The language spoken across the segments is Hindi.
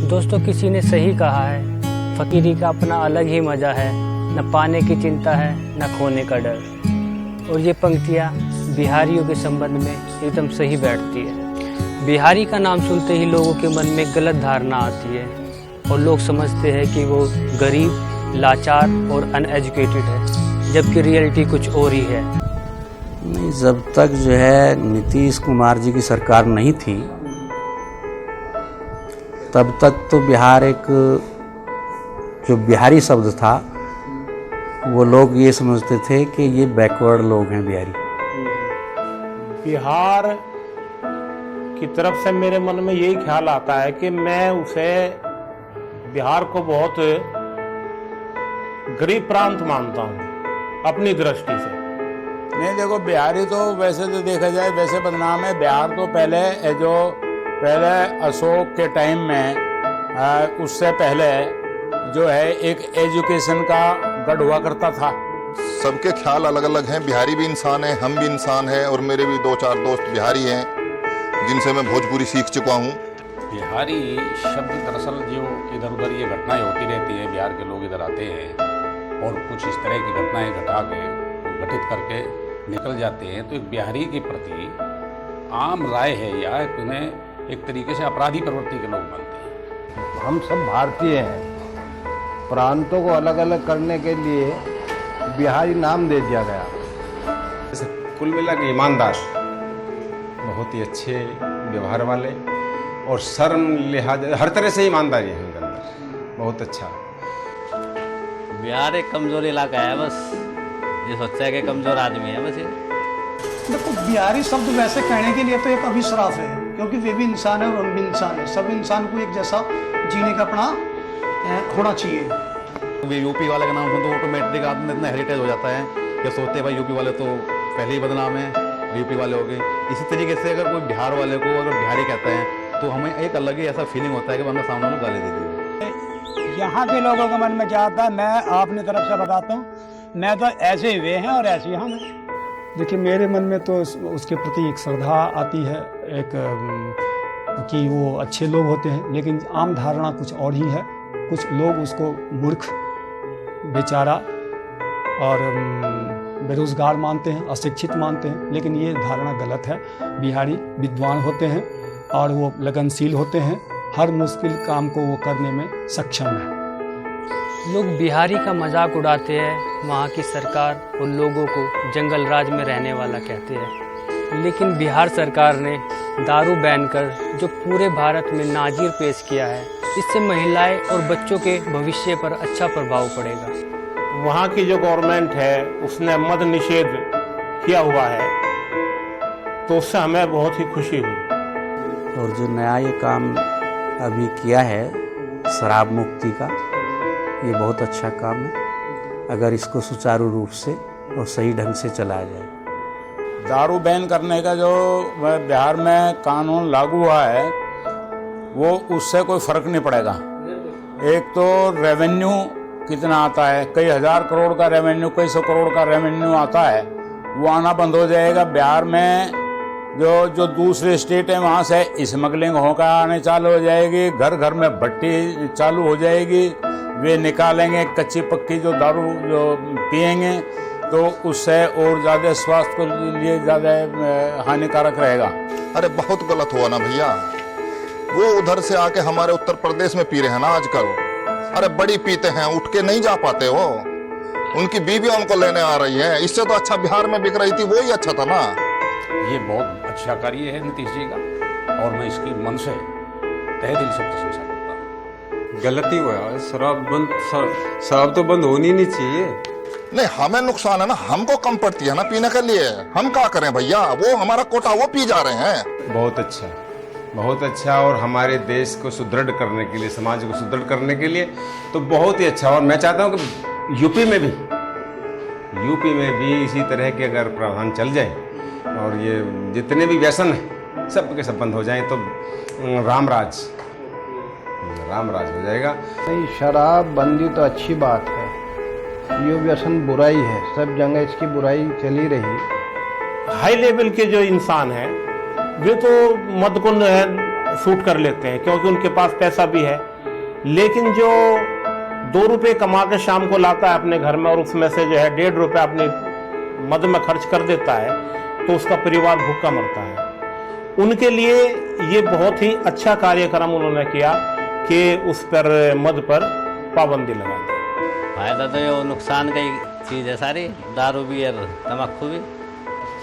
दोस्तों, किसी ने सही कहा है, फकीरी का अपना अलग ही मज़ा है, न पाने की चिंता है न खोने का डर। और ये पंक्तियाँ बिहारियों के संबंध में एकदम सही बैठती है। बिहारी का नाम सुनते ही लोगों के मन में गलत धारणा आती है और लोग समझते हैं कि वो गरीब, लाचार और अनएजुकेटेड है, जबकि रियलिटी कुछ और ही है। नहीं, जब तक जो है नीतीश कुमार जी की सरकार नहीं थी तब तक तो बिहार एक जो बिहारी शब्द था वो लोग ये समझते थे कि ये बैकवर्ड लोग हैं बिहारी। बिहार की तरफ से मेरे मन में यही ख्याल आता है कि मैं उसे बिहार को बहुत गरीब प्रांत मानता हूँ अपनी दृष्टि से। नहीं, देखो बिहारी तो वैसे तो देखा जाए वैसे बदनाम है। बिहार तो पहले अशोक के टाइम में उससे पहले जो है एक एजुकेशन का गढ़ हुआ करता था। सबके ख्याल अलग अलग हैं। बिहारी भी इंसान है, हम भी इंसान हैं, और मेरे भी 2-4 दोस्त बिहारी हैं जिनसे मैं भोजपुरी सीख चुका हूँ। बिहारी शब्द दरअसल जो इधर उधर ये घटनाएं होती रहती हैं, बिहार के लोग इधर आते हैं और कुछ इस तरह की घटनाएं घटित करके निकल जाते हैं, तो एक बिहारी के प्रति आम राय है या उन्हें एक तरीके से अपराधी प्रवृत्ति के लोग मानते हैं। हम सब भारतीय हैं, प्रांतों को अलग अलग करने के लिए बिहारी नाम दे दिया गया। कुल मिला के ईमानदार, बहुत ही अच्छे व्यवहार वाले और शर्म लिहाज हर तरह से ईमानदारी है उनके अंदर, बहुत अच्छा। बिहार एक कमजोर इलाका है, बस ये सोचता है कि कमजोर आदमी है बस ये। देखो, बिहारी शब्द वैसे कहने के लिए तो एक अभिश्राप है, क्योंकि वे भी इंसान है और हम भी इंसान है। सब इंसान को एक जैसा जीने का अपना होना चाहिए। यूपी वाले का नाम सुन तो ऑटोमेटिक आदमी इतना हेरिटेज हो जाता है कि सोचते हैं भाई यूपी वाले तो पहले ही बदनाम है, यूपी वाले हो गए। इसी तरीके से अगर कोई बिहार वाले को अगर बिहारी कहता है तो हमें एक अलग ही ऐसा फीलिंग होता है कि बंदा सामने वालों गाली दे दी। यहाँ के लोगों के मन में क्या आता है, मैं अपनी तरफ से बताता हूँ, मैं तो ऐसे ही वे हैं और ऐसे ही हम हैं। देखिए, मेरे मन में तो उसके प्रति एक श्रद्धा आती है, एक कि वो अच्छे लोग होते हैं, लेकिन आम धारणा कुछ और ही है। कुछ लोग उसको मूर्ख, बेचारा और बेरोजगार मानते हैं, अशिक्षित मानते हैं, लेकिन ये धारणा गलत है। बिहारी विद्वान होते हैं और वो लगनशील होते हैं, हर मुश्किल काम को वो करने में सक्षम है। लोग बिहारी का मजाक उड़ाते हैं, वहाँ की सरकार और लोगों को जंगल राज में रहने वाला कहते हैं, लेकिन बिहार सरकार ने दारू बैन कर जो पूरे भारत में नाजीर पेश किया है, इससे महिलाएं और बच्चों के भविष्य पर अच्छा प्रभाव पड़ेगा। वहाँ की जो गवर्नमेंट है उसने मद निषेध किया हुआ है, तो उससे हमें बहुत ही खुशी हुई। और जो नया ये काम अभी किया है शराब मुक्ति का, ये बहुत अच्छा काम है, अगर इसको सुचारू रूप से और सही ढंग से चलाया जाए। दारू बैन करने का जो बिहार में कानून लागू हुआ है वो उससे कोई फर्क नहीं पड़ेगा। एक तो रेवेन्यू कितना आता है, कई हजार करोड़ का रेवेन्यू, कई सौ करोड़ का रेवेन्यू आता है, वो आना बंद हो जाएगा। बिहार में जो दूसरे स्टेट है वहाँ से स्मगलिंग होकर आने चालू हो जाएगी, घर घर में भट्टी चालू हो जाएगी, वे निकालेंगे कच्ची पक्की जो दारू जो पिएंगे, तो उससे और ज़्यादा स्वास्थ्य के लिए ज़्यादा हानिकारक रहेगा। अरे बहुत गलत हुआ ना भैया, वो उधर से आके हमारे उत्तर प्रदेश में पी रहे हैं ना आजकल। अरे बड़ी पीते हैं, उठ के नहीं जा पाते हो, उनकी बीवी उनको लेने आ रही है। इससे तो अच्छा बिहार में बिक रही थी, वो ही अच्छा था ना। ये बहुत अच्छा कार्य है नीतीश जी का, और मैं इसकी मन से तहे दिल से प्रशंसा करता हूँ। गलती हुआ, शराब तो बंद होनी नहीं चाहिए। नहीं, हमें नुकसान है ना, हमको कम पड़ती है ना पीने के लिए, हम क्या करें भैया, वो हमारा कोटा वो पी जा रहे हैं। बहुत अच्छा, बहुत अच्छा, और हमारे देश को सुदृढ़ करने के लिए, समाज को सुदृढ़ करने के लिए तो बहुत ही अच्छा। और मैं चाहता हूँ कि यूपी में भी इसी तरह के अगर प्रावधान चल जाए और ये जितने भी व्यसन हैं सब के सब बंद हो जाएं, तो राम राज हो जाएगा। नहीं, शराब बंदी तो अच्छी बात है, ये व्यसन बुराई है, सब जगह इसकी बुराई चली रही। हाई लेवल के जो इंसान हैं वे तो मद को सूट कर लेते हैं, क्योंकि उनके पास पैसा भी है, लेकिन जो 2 रुपये कमा के शाम को लाता है अपने घर में और उसमें से जो है 1.5 रुपये अपनी मद में खर्च कर देता है, तो उसका परिवार भूखा मरता है। उनके लिए ये बहुत ही अच्छा कार्यक्रम उन्होंने किया कि उस पर मद पर पाबंदी लगा दी। फायदा तो ये नुकसान का ही चीज़ है सारी, दारू बियर तम्बाकू भी।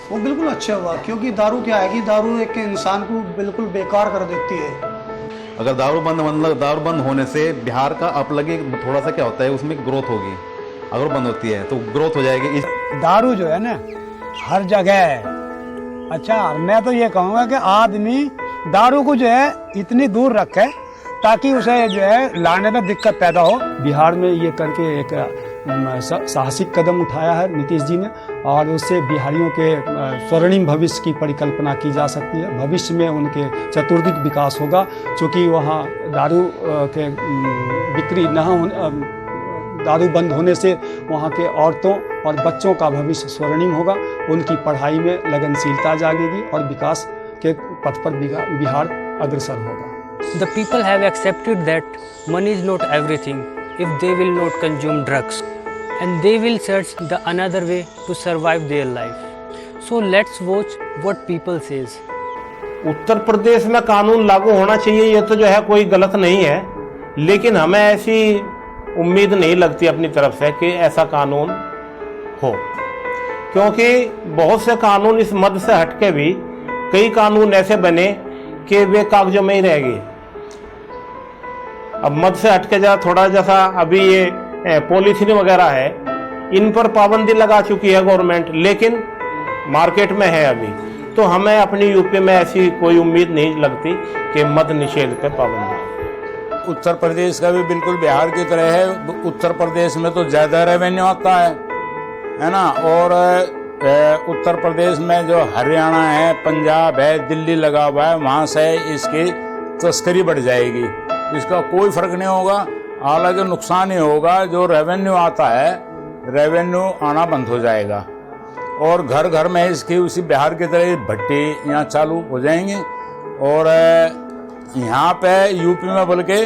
वो बिल्कुल अच्छा हुआ, क्योंकि दारू क्या है कि दारू एक इंसान को बिल्कुल बेकार कर देती है। अगर दारू बंद होने से बिहार का अपलग थोड़ा सा क्या होता है, उसमें ग्रोथ होगी। अगर बंद होती है तो ग्रोथ हो जाएगी। दारू जो है ना हर जगह है। अच्छा, मैं तो ये कहूँगा कि आदमी दारू को जो है इतनी दूर रखे ताकि उसे जो है लाने में दिक्कत पैदा हो। बिहार में ये करके एक साहसिक कदम उठाया है नीतीश जी ने, और उससे बिहारियों के स्वर्णिम भविष्य की परिकल्पना की जा सकती है। भविष्य में उनके चतुर्दिक विकास होगा, क्योंकि वहाँ दारू के बिक्री दारू बंद होने से वहाँ के औरतों और बच्चों का भविष्य स्वर्णिम होगा। उनकी पढ़ाई में लगनशीलता जागेगी और विकास के पथ पर बिहार अग्रसर होगा। The people have accepted that money is not everything if they will not consume drugs, and they will search the another way to survive their life. So let's watch what people says. Uttar Pradesh में कानून लागू होना चाहिए, ये तो जो है कोई गलत नहीं है, लेकिन हमें ऐसी उम्मीद नहीं लगती अपनी तरफ से कि ऐसा कानून हो, क्योंकि बहुत से कानून इस मद से हटके भी कई कानून ऐसे बने कि वे कागजों में ही रह गए। अब मद से हटके थोड़ा जैसा अभी ये पॉलीथीन वगैरह है, इन पर पाबंदी लगा चुकी है गवर्नमेंट, लेकिन मार्केट में है अभी। तो हमें अपनी यूपी में ऐसी कोई उम्मीद नहीं लगती कि मद निषेध पर पाबंदी। उत्तर प्रदेश का भी बिल्कुल बिहार की तरह है। उत्तर प्रदेश में तो ज़्यादा रेवेन्यू आता है ना, और उत्तर प्रदेश में जो हरियाणा है, पंजाब है, दिल्ली लगा हुआ है, वहाँ से इसकी तस्करी बढ़ जाएगी। इसका कोई फर्क नहीं होगा, हालांकि नुकसान ही होगा। जो रेवेन्यू आता है, रेवेन्यू आना बंद हो जाएगा, और घर घर में इसकी उसी बिहार की तरह भट्टी यहाँ चालू हो जाएंगी। और यहाँ पे यूपी में बल्कि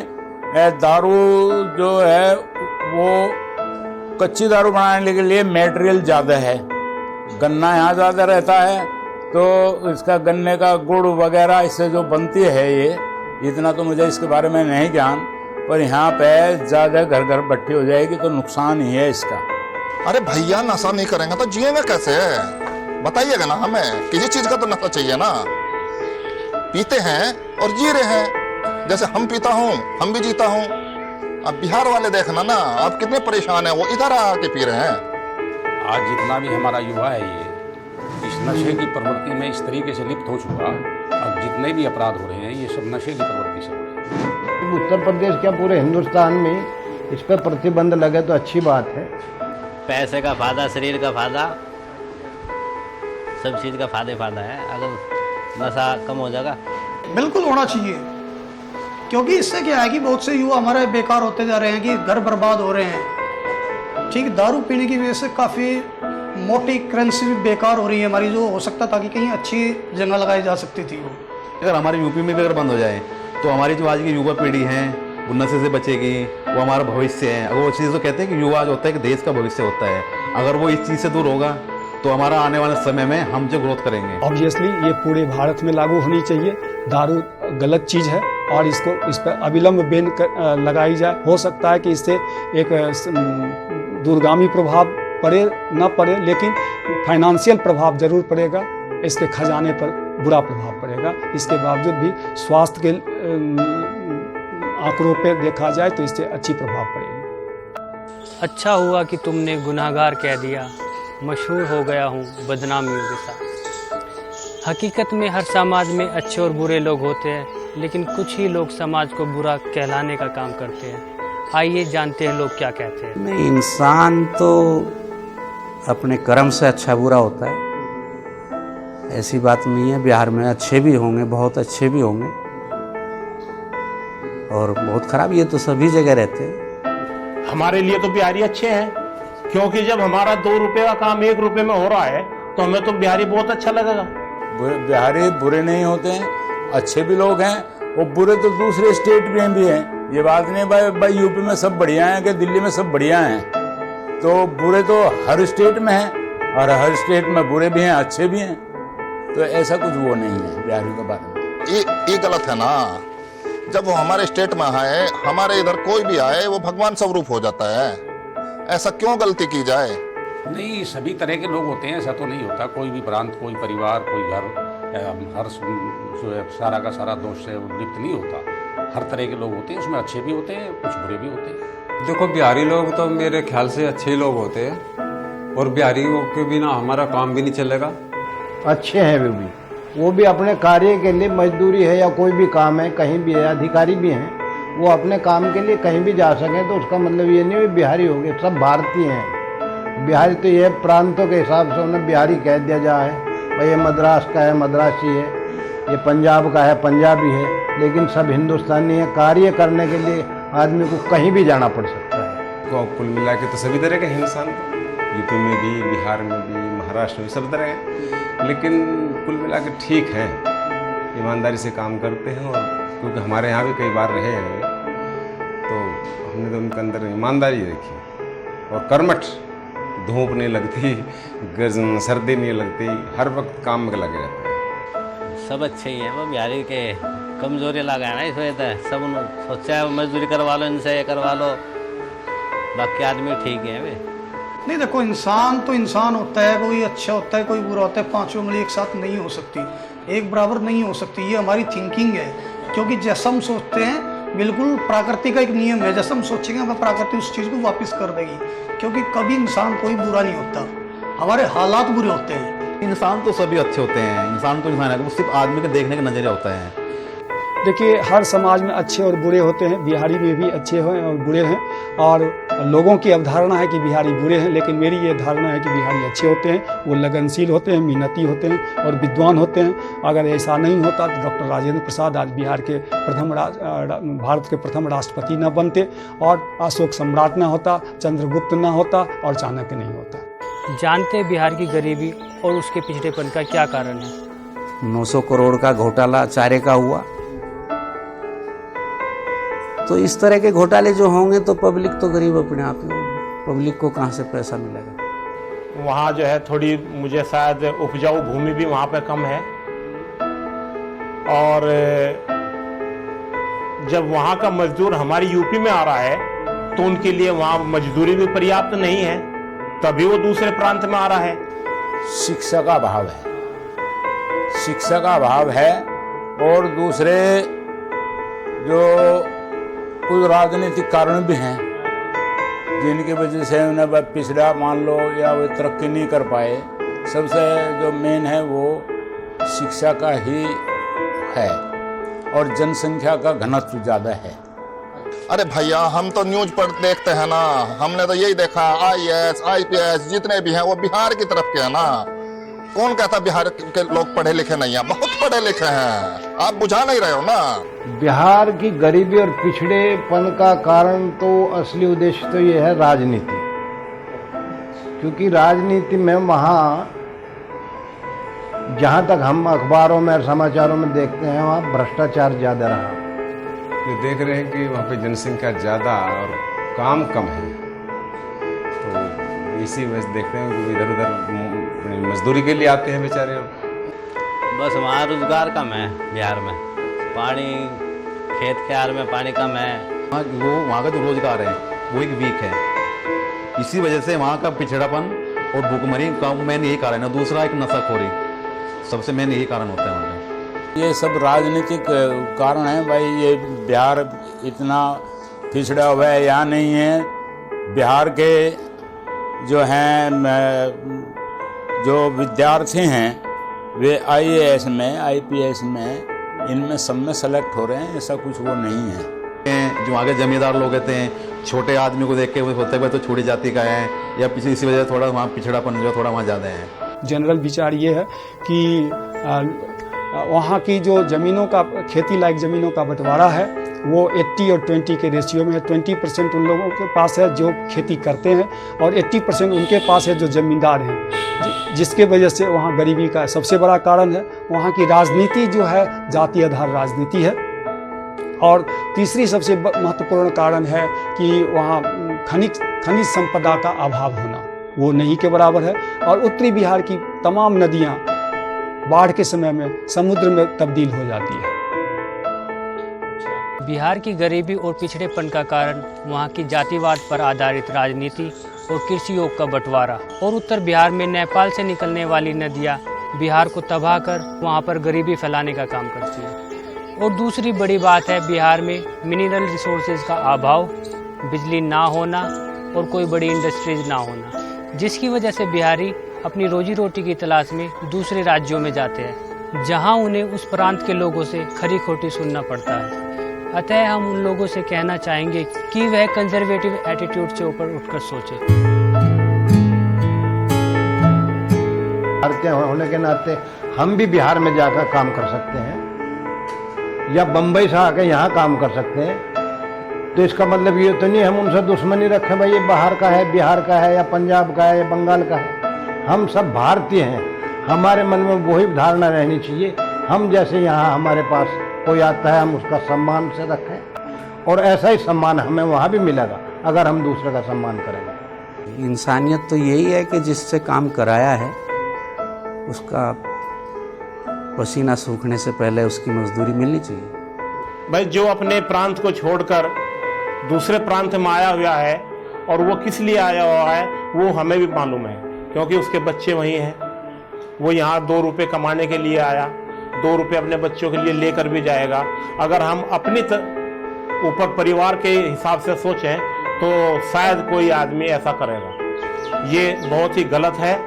दारू जो है वो कच्ची दारू बनाने के लिए मटेरियल ज़्यादा है। गन्ना यहाँ ज़्यादा रहता है, तो इसका गन्ने का गुड़ वगैरह इससे जो बनती है, ये इतना तो मुझे इसके बारे में नहीं ज्ञान, पर यहाँ पे ज़्यादा घर घर भट्टी हो जाएगी, तो नुकसान ही है इसका। अरे भैया, नशा नहीं करेंगे तो जिएंगे कैसे? बताइएगा ना हमें, किसी चीज का तो नशा चाहिए ना। पीते हैं और जी रहे हैं, जैसे हम पीता हूँ हम भी जीता हूँ। अब बिहार वाले देखना ना, आप कितने परेशान हैं, वो इधर आके पी रहे हैं। आज जितना भी हमारा युवा है ये इस नशे की प्रवृत्ति में इस तरीके से लिप्त हो चुका। अब जितने भी अपराध हो रहे हैं ये सब नशे की प्रवृत्ति से हो रहे हैं। उत्तर प्रदेश क्या पूरे हिंदुस्तान में इस पर प्रतिबंध लगे तो अच्छी बात है। पैसे का फायदा, शरीर का फायदा, सब चीज़ का फायदा है। अगर नशा कम हो जाएगा, बिल्कुल होना चाहिए, क्योंकि इससे क्या है कि बहुत से युवा हमारे बेकार होते जा रहे हैं, कि घर बर्बाद हो रहे हैं। ठीक, दारू पीने की वजह से काफ़ी मोटी करेंसी भी बेकार हो रही है हमारी, जो हो सकता था कि कहीं अच्छी जगह लगाई जा सकती थी। वो अगर हमारे यूपी में भी अगर बंद हो जाए तो हमारी जो आज की युवा पीढ़ी है वो नशे से बचेगी, वो हमारा भविष्य है। अगर वो चीज़ तो कहते हैं कि युवा जो होता है कि देश का भविष्य होता है, अगर वो इस चीज़ से दूर होगा तो हमारा आने वाले समय में हम जो ग्रोथ करेंगे। ऑब्वियसली ये पूरे भारत में लागू होनी चाहिए। दारू गलत चीज़ है और इस पर अविलंब बैन लगाई जाए। हो सकता है कि इससे एक दूरगामी प्रभाव पड़े न पड़े, लेकिन फाइनेंशियल प्रभाव जरूर पड़ेगा, इसके खजाने पर बुरा प्रभाव पड़ेगा। इसके बावजूद भी स्वास्थ्य के आंकड़ों पर देखा जाए तो इससे अच्छी प्रभाव पड़ेगी। अच्छा हुआ कि तुमने गुनाहगार कह दिया, मशहूर हो गया हूँ बदनामियों के साथ। हकीकत में हर समाज में अच्छे और बुरे लोग होते हैं, लेकिन कुछ ही लोग समाज को बुरा कहलाने का काम करते हैं। आइए जानते हैं लोग क्या कहते हैं। नहीं, इंसान तो अपने कर्म से अच्छा बुरा होता है, ऐसी बात नहीं है। बिहार में अच्छे भी होंगे, बहुत अच्छे भी होंगे, और बहुत खराब, ये तो सभी जगह रहते हैं। हमारे लिए तो बिहारी अच्छे हैं, क्योंकि जब हमारा 2 रुपये का काम 1 रुपये में हो रहा है तो हमें तो बिहारी बहुत अच्छा लगेगा। बिहारी बुरे नहीं होते हैं, अच्छे भी लोग हैं, और बुरे तो दूसरे स्टेट में भी हैं। ये बात नहीं भाई यूपी में सब बढ़िया हैं कि दिल्ली में सब बढ़िया हैं, तो बुरे तो हर स्टेट में हैं और हर स्टेट में बुरे भी हैं अच्छे भी हैं, तो ऐसा कुछ वो नहीं है बिहारियों के बारे में। ये गलत है ना, जब वो हमारे स्टेट में आए, हमारे इधर कोई भी आए वो भगवान स्वरूप हो जाता है, ऐसा क्यों गलती की जाए? नहीं, सभी तरह के लोग होते हैं, ऐसा तो नहीं होता। कोई भी प्रांत, कोई परिवार, कोई घर, हर जो है सारा का सारा दोष से लिप्त नहीं होता। हर तरह के लोग होते हैं, उसमें अच्छे भी होते हैं, कुछ बुरे भी होते हैं। देखो बिहारी लोग तो मेरे ख्याल से अच्छे लोग होते हैं, और बिहारियों के बिना हमारा काम भी नहीं चलेगा। अच्छे हैं वो भी अपने कार्य के लिए, मजदूरी है या कोई भी काम है, कहीं भी है, अधिकारी भी हैं, वो अपने काम के लिए कहीं भी जा सकें, तो उसका मतलब ये नहीं बिहारी हो गए, सब भारतीय हैं। बिहारी तो ये प्रांतों के हिसाब से उन्हें बिहारी कह दिया जाए, भाई ये मद्रास का है मद्रासी है, ये पंजाब का है पंजाबी है, लेकिन सब हिंदुस्तानी है। कार्य करने के लिए आदमी को कहीं भी जाना पड़ सकता है। तो कुल मिला के तो सभी तरह के इंसान, यूपी में भी, बिहार में भी, महाराष्ट्र में, सब तरह हैं, लेकिन कुल मिला के ठीक है, ईमानदारी से काम करते हैं। और क्योंकि हमारे यहाँ भी कई बार रहे हैं, तो हमने तो उनके अंदर ईमानदारी देखी, और कर्मठ, धूप नहीं लगती, सर्दी नहीं लगती, हर वक्त काम में लगे रहते हैं। सब अच्छे ही हैं, वो बिहारी के कमजोरी लगा है ना, इस वजह से सब सोचा है मजदूरी करवा लो, इनसे ये करवा लो, बाकी आदमी ठीक है वे। नहीं देखो, इंसान तो इंसान होता है, कोई अच्छा होता है कोई बुरा होता है, पांचों उंगली एक साथ नहीं हो सकती, एक बराबर नहीं हो सकती। ये हमारी थिंकिंग है, क्योंकि जैसा हम सोचते हैं बिल्कुल प्रकृति का एक नियम है, जैसा हम सोचेंगे वह प्रकृति उस चीज़ को वापस कर देगी, क्योंकि कभी इंसान कोई बुरा नहीं होता, हमारे हालात बुरे होते हैं। इंसान तो सभी अच्छे होते हैं, इंसान तो इंसान है, वो सिर्फ आदमी के देखने का नजरिया होता है। देखिए, हर समाज में अच्छे और बुरे होते हैं, बिहारी में भी अच्छे हैं और बुरे हैं, और लोगों की अवधारणा है कि बिहारी बुरे हैं, लेकिन मेरी ये धारणा है कि बिहारी अच्छे होते हैं, वो लगनशील होते हैं, मेहनती होते हैं और विद्वान होते हैं। अगर ऐसा नहीं होता तो डॉक्टर राजेंद्र प्रसाद आज बिहार के भारत के प्रथम राष्ट्रपति न बनते, और अशोक सम्राट न होता, चंद्रगुप्त न होता, और चाणक्य नहीं होता। जानते हैं बिहार की गरीबी और उसके पिछड़ेपन का क्या कारण है? 900 करोड़ का घोटाला चारे का हुआ, तो इस तरह के घोटाले जो होंगे तो पब्लिक तो गरीब अपने आप ही होगी, पब्लिक को कहाँ से पैसा मिलेगा? वहाँ जो है थोड़ी मुझे शायद उपजाऊ भूमि भी वहाँ पे कम है, और जब वहाँ का मजदूर हमारी यूपी में आ रहा है तो उनके लिए वहाँ मजदूरी भी पर्याप्त नहीं है, तभी वो दूसरे प्रांत में आ रहा है। शिक्षा का अभाव है, शिक्षा का अभाव है, और दूसरे जो कुछ राजनीतिक कारण भी हैं जिनकी वजह से उन्हें पिछड़ा मान लो या वो तरक्की नहीं कर पाए। सबसे जो मेन है वो शिक्षा का ही है, और जनसंख्या का घनत्व ज़्यादा है। अरे भैया, हम तो न्यूज पर देखते हैं ना, हमने तो यही देखा, IAS, IPS जितने भी हैं वो बिहार की तरफ के हैं ना। कौन कहता बिहार के लोग पढ़े लिखे नहीं हैं? बहुत पढ़े लिखे हैं, आप बुझा नहीं रहे हो ना। बिहार की गरीबी और पिछड़ेपन का कारण तो असली उद्देश्य तो ये है राजनीति, क्योंकि राजनीति में वहाँ जहाँ तक हम अखबारों में और समाचारों में देखते हैं वहाँ भ्रष्टाचार ज़्यादा रहा। जो देख रहे हैं कि वहाँ पे जनसंख्या ज़्यादा और काम कम है, तो इसी वजह से देखते हैं कि इधर उधर मजदूरी के लिए आते हैं बेचारे। बस वहाँ रोजगार कम है बिहार में, पानी खेत क्यार में पानी कम है, वो वहाँ का जो रोजगार है वो एक वीक है, इसी वजह से वहाँ का पिछड़ापन और भूखमरी का मेन यही कारण है। दूसरा एक नशाखोरी, सबसे मेन यही कारण होता है वहाँ पे। ये सब राजनीतिक कारण है भाई। ये बिहार इतना पिछड़ा हुआ है या नहीं है, बिहार के जो हैं जो विद्यार्थी हैं वे IAS में, IPS में, इनमें सब में सेलेक्ट हो रहे हैं, ऐसा कुछ वो नहीं है। जो आगे जमींदार लोग कहते हैं, छोटे आदमी को देख के वो होते हुए तो छोटी जाति का है, या पीछे इसी वजह से थोड़ा वहाँ पिछड़ापन जो थोड़ा वहाँ ज़्यादा है। जनरल विचार ये है कि वहाँ की जो ज़मीनों का, खेती लायक ज़मीनों का बंटवारा है वो 80 और 20 के रेशियो में है। 20% उन लोगों के पास है जो खेती करते हैं, और 80% उनके पास है जो ज़मींदार हैं, जिसके वजह से वहाँ गरीबी का सबसे बड़ा कारण है। वहाँ की राजनीति जो है जाति आधार राजनीति है, और तीसरी सबसे महत्वपूर्ण कारण है कि वहाँ खनिज संपदा का अभाव होना, वो नहीं के बराबर है। और उत्तरी बिहार की तमाम नदियाँ बाढ़ के समय में समुद्र में तब्दील हो जाती है। बिहार की गरीबी और पिछड़ेपन का कारण वहाँ की जातिवाद पर आधारित राजनीति और कृषि योग का बंटवारा, और उत्तर बिहार में नेपाल से निकलने वाली नदियाँ बिहार को तबाह कर वहाँ पर गरीबी फैलाने का काम करती है। और दूसरी बड़ी बात है बिहार में मिनरल रिसोर्सेज का अभाव, बिजली ना होना और कोई बड़ी इंडस्ट्रीज ना होना, जिसकी वजह से बिहारी अपनी रोजी रोटी की तलाश में दूसरे राज्यों में जाते हैं, जहाँ उन्हें उस प्रांत के लोगों से खरी खोटी सुनना पड़ता है। अतः हम उन लोगों से कहना चाहेंगे कि वह कंजर्वेटिव एटीट्यूड से ऊपर उठकर सोचें। भारतीय होने के नाते हम भी बिहार में जाकर काम कर सकते हैं या बम्बई से आकर यहाँ काम कर सकते हैं। तो इसका मतलब ये तो नहीं हम उनसे दुश्मनी रखें भाई ये बाहर का है, बिहार का है या पंजाब का है या बंगाल का है। हम सब भारतीय हैं, हमारे मन में वही धारणा रहनी चाहिए। हम जैसे यहाँ हमारे पास कोई आता है हम उसका सम्मान से रखें, और ऐसा ही सम्मान हमें वहाँ भी मिलेगा अगर हम दूसरे का सम्मान करेंगे। इंसानियत तो यही है कि जिससे काम कराया है उसका पसीना सूखने से पहले उसकी मजदूरी मिलनी चाहिए। भाई जो अपने प्रांत को छोड़कर दूसरे प्रांत में आया हुआ है और वो किस लिए आया हुआ है वो हमें भी मालूम है, क्योंकि उसके बच्चे वहीं हैं। वो यहाँ 2 रुपये कमाने के लिए आया, 2 रुपये अपने बच्चों के लिए लेकर भी जाएगा। अगर हम अपनी ऊपर परिवार के हिसाब से सोचें तो शायद कोई आदमी ऐसा करेगा। ये बहुत ही गलत है।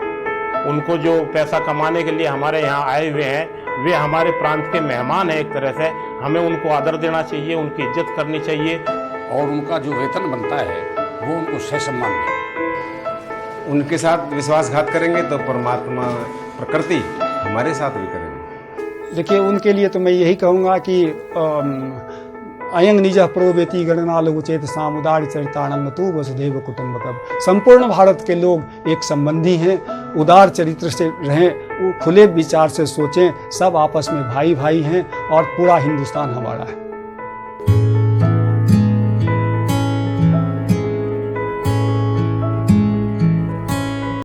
उनको जो पैसा कमाने के लिए हमारे यहाँ आए हुए हैं वे हमारे प्रांत के मेहमान हैं एक तरह से, हमें उनको आदर देना चाहिए, उनकी इज्जत करनी चाहिए, और उनका जो वेतन बनता है वो उनको सही सम्मान दें। उनके साथ विश्वासघात करेंगे तो परमात्मा प्रकृति हमारे साथ भी करेंगे। देखिए उनके लिए तो मैं यही कहूँगा कि अयंग निज प्रोवेति गणना लोचेत सामुदाय चरितानंद तू वसुधैव कुटुंबकम। संपूर्ण भारत के लोग एक संबंधी हैं, उदार चरित्र से रहें, खुले विचार से सोचें, सब आपस में भाई भाई हैं और पूरा हिंदुस्तान हमारा है।